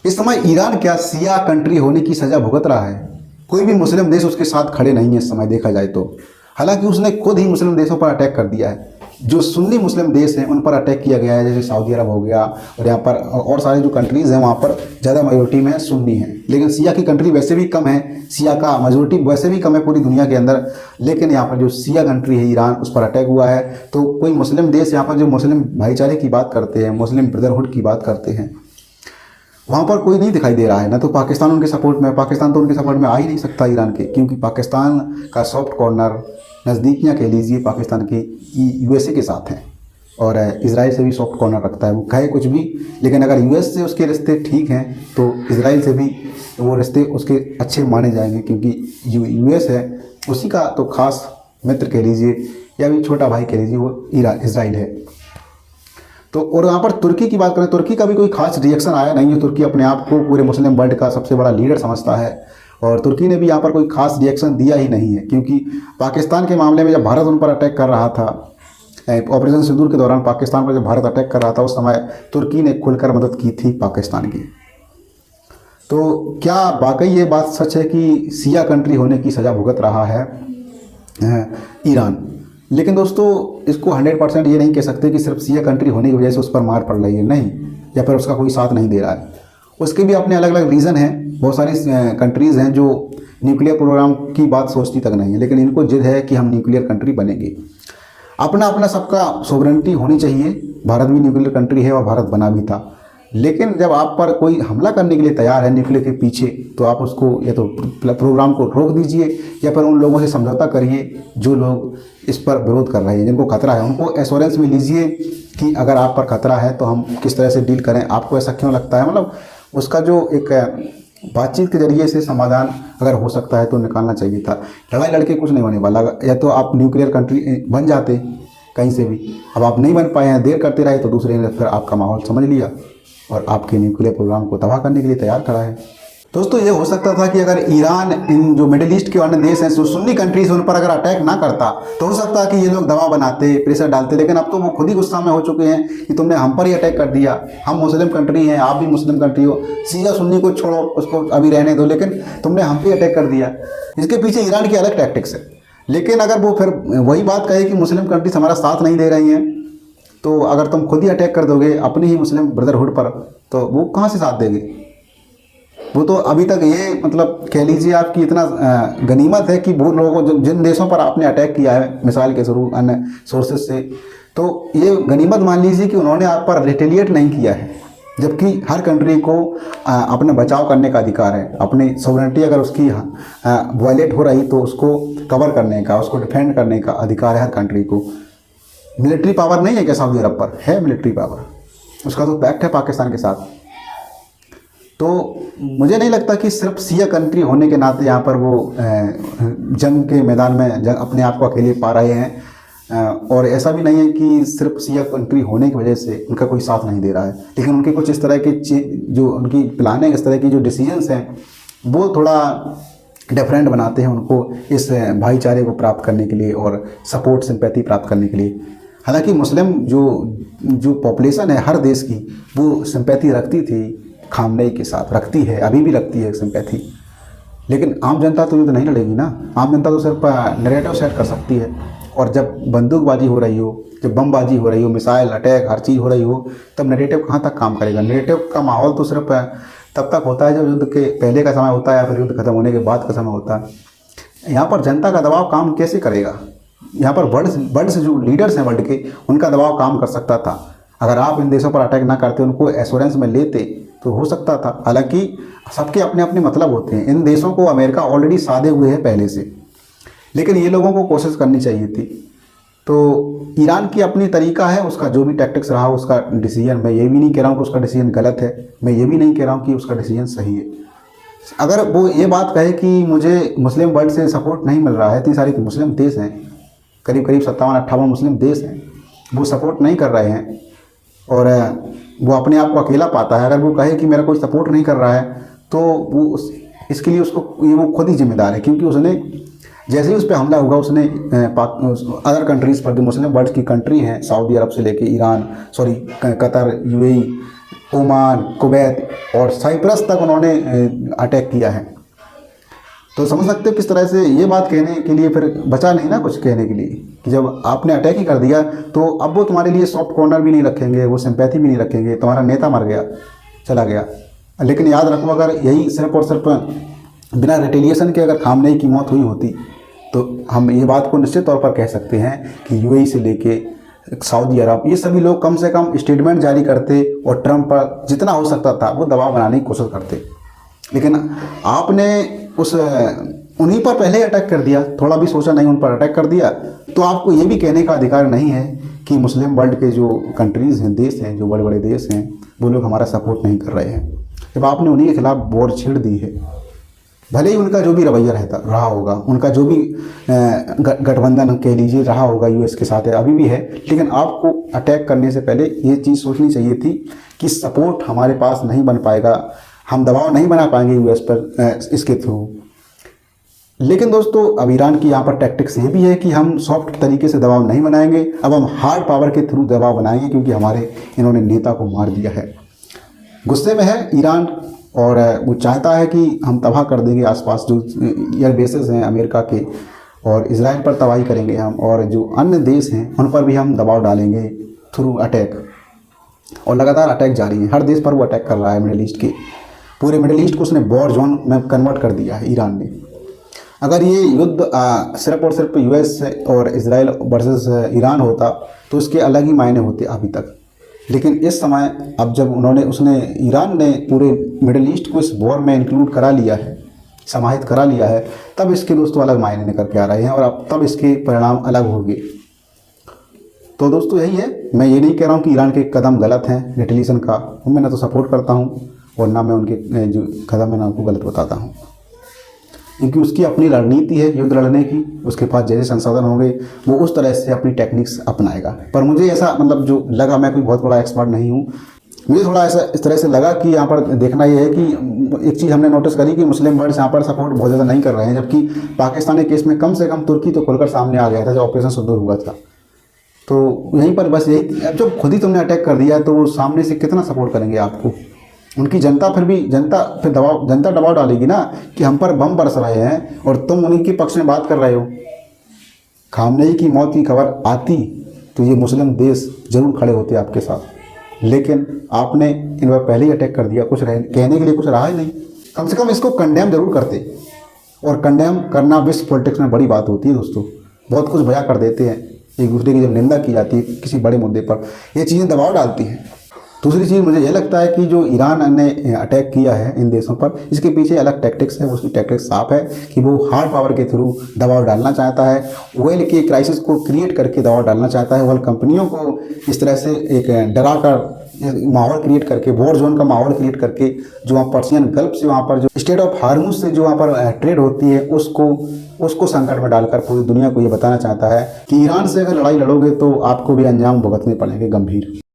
इस समय ईरान क्या सिया कंट्री होने की सज़ा भुगत रहा है। कोई भी मुस्लिम देश उसके साथ खड़े नहीं है इस समय देखा जाए तो। हालांकि उसने खुद ही मुस्लिम देशों पर अटैक कर दिया है। जो सुन्नी मुस्लिम देश हैं उन पर अटैक किया गया है, जैसे सऊदी अरब हो गया, और यहाँ पर और सारे जो कंट्रीज़ हैं वहाँ पर ज़्यादा मेजोरिटी में सुन्नी है। लेकिन सिया की कंट्री वैसे भी कम है, सिया का मेजोरिटी वैसे भी कम है पूरी दुनिया के अंदर। लेकिन यहाँ पर जो सिया कंट्री है ईरान, उस पर अटैक हुआ है। तो कोई मुस्लिम देश यहाँ पर जो मुस्लिम भाईचारे की बात करते हैं, मुस्लिम ब्रदरहुड की बात करते हैं, वहाँ पर कोई नहीं दिखाई दे रहा है। ना तो पाकिस्तान उनके सपोर्ट में, पाकिस्तान तो उनके सपोर्ट में आ ही नहीं सकता ईरान के, क्योंकि पाकिस्तान का सॉफ्ट कॉर्नर, नज़दीकियाँ कह लीजिए पाकिस्तान की यूएसए के साथ हैं, और इसराइल से भी सॉफ्ट कॉर्नर रखता है। वो कहे कुछ भी, लेकिन अगर यूएस से उसके रिश्ते ठीक हैं तो इसराइल से भी वो रिश्ते उसके अच्छे माने जाएंगे, क्योंकि यूएस है उसी का तो खास मित्र कह लीजिए या भी छोटा भाई कह लीजिए, वो इसराइल है। तो और यहाँ पर तुर्की की बात करें, तुर्की का भी कोई खास रिएक्शन आया नहीं है। तुर्की अपने आप को पूरे मुस्लिम वर्ल्ड का सबसे बड़ा लीडर समझता है, और तुर्की ने भी यहाँ पर कोई खास रिएक्शन दिया ही नहीं है। क्योंकि पाकिस्तान के मामले में जब भारत उन पर अटैक कर रहा था, ऑपरेशन सिंदूर के दौरान पाकिस्तान पर जब भारत अटैक कर रहा था, उस समय तुर्की ने खुलकर मदद की थी पाकिस्तान की। तो क्या वाकई ये बात सच है कि सिया कंट्री होने की सज़ा भुगत रहा है ईरान? लेकिन दोस्तों इसको 100% ये नहीं कह सकते कि सिर्फ सिया कंट्री होने की वजह से उस पर मार पड़ रही है, नहीं, या फिर उसका कोई साथ नहीं दे रहा है। उसके भी अपने अलग अलग रीज़न हैं। बहुत सारी कंट्रीज़ हैं जो न्यूक्लियर प्रोग्राम की बात सोचती तक नहीं है, लेकिन इनको जिद है कि हम न्यूक्लियर कंट्री बनेंगे। अपना अपना सबका सोवरेनिटी होनी चाहिए। भारत भी न्यूक्लियर कंट्री है और भारत बना भी था, लेकिन जब आप पर कोई हमला करने के लिए तैयार है न्यूक्लियर के पीछे, तो आप उसको या तो प्रोग्राम को रोक दीजिए, या फिर उन लोगों से समझौता करिए जो लोग इस पर विरोध कर रहे हैं, जिनको खतरा है। उनको एश्योरेंस में लीजिए कि अगर आप पर खतरा है तो हम किस तरह से डील करें, आपको ऐसा क्यों लगता है। मतलब उसका जो एक बातचीत के जरिए से समाधान अगर हो सकता है तो निकालना चाहिए था। लड़ाई लड़के कुछ नहीं होने वाला। या तो आप न्यूक्लियर कंट्री बन जाते कहीं से भी, अब आप नहीं बन पाए हैं, देर करते रहे, तो दूसरे ने फिर आपका माहौल समझ लिया और आपके न्यूक्लियर प्रोग्राम को तबाह करने के लिए तैयार खड़ा है। दोस्तों ये हो सकता था कि अगर ईरान इन जो मिडिल ईस्ट के अन्य देश हैं, जो सुन्नी कंट्रीज उन पर अगर अटैक ना करता, तो हो सकता है कि ये लोग दबाव बनाते, प्रेशर डालते। लेकिन अब तो वो खुद ही गुस्सा में हो चुके हैं कि तुमने हम पर ही अटैक कर दिया, हम मुस्लिम कंट्री हैं, आप भी मुस्लिम कंट्री हो, सिया सुन्नी को छोड़ो, उसको अभी रहने दो, लेकिन तुमने हम पे अटैक कर दिया। इसके पीछे ईरान की अलग टैक्टिक्स है। लेकिन अगर वो फिर वही बात कहे कि मुस्लिम कंट्रीज हमारा साथ नहीं दे रही हैं, तो अगर तुम खुद ही अटैक कर दोगे अपनी ही मुस्लिम ब्रदरहुड पर, तो वो कहाँ से साथ देगी। वो तो अभी तक ये मतलब कह लीजिए आपकी इतना गनीमत है कि वो लोगों को जिन देशों पर आपने अटैक किया है मिसाइल के स्वरूप अन्य सोर्सेज से, तो ये गनीमत मान लीजिए कि उन्होंने आप पर रिटेलिएट नहीं किया है। जबकि हर कंट्री को अपना बचाव करने का अधिकार है। अपनी सॉवरेनिटी अगर उसकी वायलेट हो रही तो उसको कवर करने का, उसको डिफेंड करने का अधिकार है हर कंट्री को। मिलिट्री पावर नहीं है क्या सऊदी अरब पर? है मिलिट्री पावर, उसका तो पैक्ट है पाकिस्तान के साथ। तो मुझे नहीं लगता कि सिर्फ सिया कंट्री होने के नाते यहाँ पर वो जंग के मैदान में अपने आप को अकेले पा रहे हैं। और ऐसा भी नहीं है कि सिर्फ सिया कंट्री होने की वजह से उनका कोई साथ नहीं दे रहा है। लेकिन उनके कुछ इस तरह के जो उनकी प्लान है, इस तरह की जो डिसीजंस हैं, वो थोड़ा डिफरेंट बनाते हैं उनको इस भाईचारे को प्राप्त करने के लिए और सपोर्ट सिंपैथी प्राप्त करने के लिए। हालांकि मुस्लिम जो पॉपुलेशन है हर देश की, वो सिंपैथी रखती थी खामनेई के साथ, रखती है, अभी भी रखती है सिंपैथी। लेकिन आम जनता तो ये तो नहीं लड़ेगी ना। आम जनता तो सिर्फ नैरेटिव सेट कर सकती है। और जब बंदूकबाजी हो रही हो, जब बमबाजी हो रही हो, मिसाइल अटैक हर चीज़ हो रही हो, तब नैरेटिव कहाँ तक काम करेगा। नैरेटिव का माहौल तो सिर्फ तब तक होता है जब युद्ध के पहले का समय होता है या फिर युद्ध खत्म होने के बाद का समय होता है। यहाँ पर जनता का दबाव काम कैसे करेगा? यहाँ पर वर्ल्ड से जो लीडर्स हैं वर्ल्ड के, उनका दबाव काम कर सकता था। अगर आप इन देशों पर अटैक ना करते, उनको एश्योरेंस में लेते, तो हो सकता था। हालांकि सबके अपने अपने मतलब होते हैं। इन देशों को अमेरिका ऑलरेडी साधे हुए है पहले से, लेकिन ये लोगों को कोशिश करनी चाहिए थी। तो ईरान की अपनी तरीका है, उसका जो भी टैक्टिक्स रहा उसका डिसीजन, मैं ये भी नहीं कह रहा हूँ कि उसका डिसीजन गलत है, मैं ये भी नहीं कह रहा हूँ कि उसका डिसीजन सही है। अगर वो ये बात कहे कि मुझे मुस्लिम वर्ल्ड से सपोर्ट नहीं मिल रहा है, इतनी सारी मुस्लिम देश हैं, करीब 57-58 मुस्लिम देश हैं, वो सपोर्ट नहीं कर रहे हैं और वो अपने आप को अकेला पाता है। अगर वो कहे कि मेरा कोई सपोर्ट नहीं कर रहा है, तो वो इसके लिए उसको वो खुद ही जिम्मेदार है। क्योंकि उसने जैसे ही उस पर हमला होगा, उसने अदर कंट्रीज़ पर, जो मुस्लिम वर्ल्ड की कंट्री हैं, सऊदी अरब से लेके Iran, Qatar, UAE, Oman, Kuwait और साइप्रस तक उन्होंने अटैक किया है। तो समझ सकते हो किस तरह से ये बात कहने के लिए फिर बचा नहीं ना कुछ कहने के लिए, कि जब आपने अटैक ही कर दिया तो अब वो तुम्हारे लिए सॉफ्ट कॉर्नर भी नहीं रखेंगे, वो सिंपैथी भी नहीं रखेंगे, तुम्हारा नेता मर गया, चला गया। लेकिन याद रखो, अगर यही सिर्फ और सिर्फ बिना रिटेलिएशन के अगर खामनेई की मौत हुई होती तो हम ये बात को निश्चित तौर पर कह सकते हैं कि यूएई से लेके सऊदी अरब, ये सभी लोग कम से कम स्टेटमेंट जारी करते और ट्रंप पर जितना हो सकता था वो दबाव बनाने की कोशिश करते। लेकिन आपने उन्हीं पर पहले अटैक कर दिया, थोड़ा भी सोचा नहीं, उन पर अटैक कर दिया। तो आपको ये भी कहने का अधिकार नहीं है कि मुस्लिम वर्ल्ड के जो कंट्रीज़ हैं, देश हैं, जो बड़े बड़े देश हैं, वो लोग हमारा सपोर्ट नहीं कर रहे हैं। जब आपने उन्हीं के खिलाफ वॉर छेड़ दी है, भले ही उनका जो भी रवैया रहा होगा, उनका जो भी गठबंधन कह लीजिए रहा होगा यूएस के साथ है, अभी भी है, लेकिन आपको अटैक करने से पहले ये चीज़ सोचनी चाहिए थी कि सपोर्ट हमारे पास नहीं बन पाएगा, हम दबाव नहीं बना पाएंगे यूएस पर इसके थ्रू। लेकिन दोस्तों, अब ईरान की यहाँ पर टैक्टिक्स ये भी है कि हम सॉफ्ट तरीके से दबाव नहीं बनाएंगे, अब हम हार्ड पावर के थ्रू दबाव बनाएंगे, क्योंकि हमारे इन्होंने नेता को मार दिया है। गुस्से में है ईरान और वो चाहता है कि हम तबाह कर देंगे आसपास जो एयर बेसेस हैं अमेरिका के, और इजराइल पर तबाही करेंगे हम, और जो अन्य देश हैं उन पर भी हम दबाव डालेंगे थ्रू अटैक। और लगातार अटैक जारी है, हर देश पर वो अटैक कर रहा है। मिडिल ईस्ट के पूरे मिडिल ईस्ट को उसने वॉर जोन में कन्वर्ट कर दिया है ईरान ने। अगर ये युद्ध सिर्फ और सिर्फ यूएस और इजराइल वर्सेस ईरान होता तो इसके अलग ही मायने होते अभी तक। लेकिन इस समय अब जब ईरान ने पूरे मिडिल ईस्ट को इस वॉर में इंक्लूड करा लिया है, समाहित करा लिया है, तब इसके दोस्तों अलग मायने निकल के आ रहे हैं और अब तब इसके परिणाम अलग होंगे। तो दोस्तों यही है, मैं ये नहीं कह रहा हूँ कि ईरान के कदम गलत हैं रिटेलिएशन का, मैं ना तो सपोर्ट करता हूँ और ना मैं उनके जो कदम है ना उनको गलत बताता हूँ, क्योंकि उसकी अपनी रणनीति है युद्ध लड़ने की। उसके पास जैसे संसाधन होंगे वो उस तरह से अपनी टेक्निक्स अपनाएगा। पर मुझे ऐसा मतलब जो लगा, मैं कोई बहुत बड़ा एक्सपर्ट नहीं हूँ, मुझे थोड़ा ऐसा इस तरह से लगा कि यहाँ पर देखना ये है कि एक चीज़ हमने नोटिस करी कि मुस्लिम वर्ल्ड यहाँ पर सपोर्ट बहुत ज़्यादा नहीं कर रहे हैं, जबकि पाकिस्तानी केस में कम से कम तुर्की तो खुलकर सामने आ गया था जब ऑपरेशन सिंदूर हुआ था। तो यहीं पर बस यही, अब जब खुद ही तुमने अटैक कर दिया तो वो सामने से कितना सपोर्ट करेंगे आपको? उनकी जनता फिर दबाव डालेगी ना कि हम पर बम बरस रहे हैं और तुम उन्हीं के पक्ष में बात कर रहे हो। खामनेई की मौत की खबर आती तो ये मुस्लिम देश जरूर खड़े होते आपके साथ, लेकिन आपने इन पर पहले ही अटैक कर दिया, कहने के लिए कुछ रहा ही नहीं। कम से कम इसको कंडेम जरूर करते, और कंडेम करना विश्व पॉलिटिक्स में बड़ी बात होती है दोस्तों। बहुत कुछ बयां कर देते हैं, एक दूसरे की जब निंदा की जाती है किसी बड़े मुद्दे पर, ये चीज़ें दबाव डालती हैं। दूसरी चीज़ मुझे यह लगता है कि जो ईरान ने अटैक किया है इन देशों पर, इसके पीछे अलग टैक्टिक्स है। उसकी टैक्टिक्स साफ है कि वो हार्ड पावर के थ्रू दबाव डालना चाहता है, ऑयल के क्राइसिस को क्रिएट करके दबाव डालना चाहता है, ऑयल कंपनियों को इस तरह से एक डरा कर माहौल क्रिएट करके, वॉर जोन का माहौल क्रिएट करके, जो वहाँ पर्शियन गल्फ से वहाँ पर जो स्टेट ऑफ हार्मूज से जो वहाँ पर ट्रेड होती है उसको संकट में डालकर पूरी दुनिया को ये बताना चाहता है कि ईरान से अगर लड़ाई लड़ोगे तो आपको भी अंजाम भुगतने पड़ेंगे गंभीर।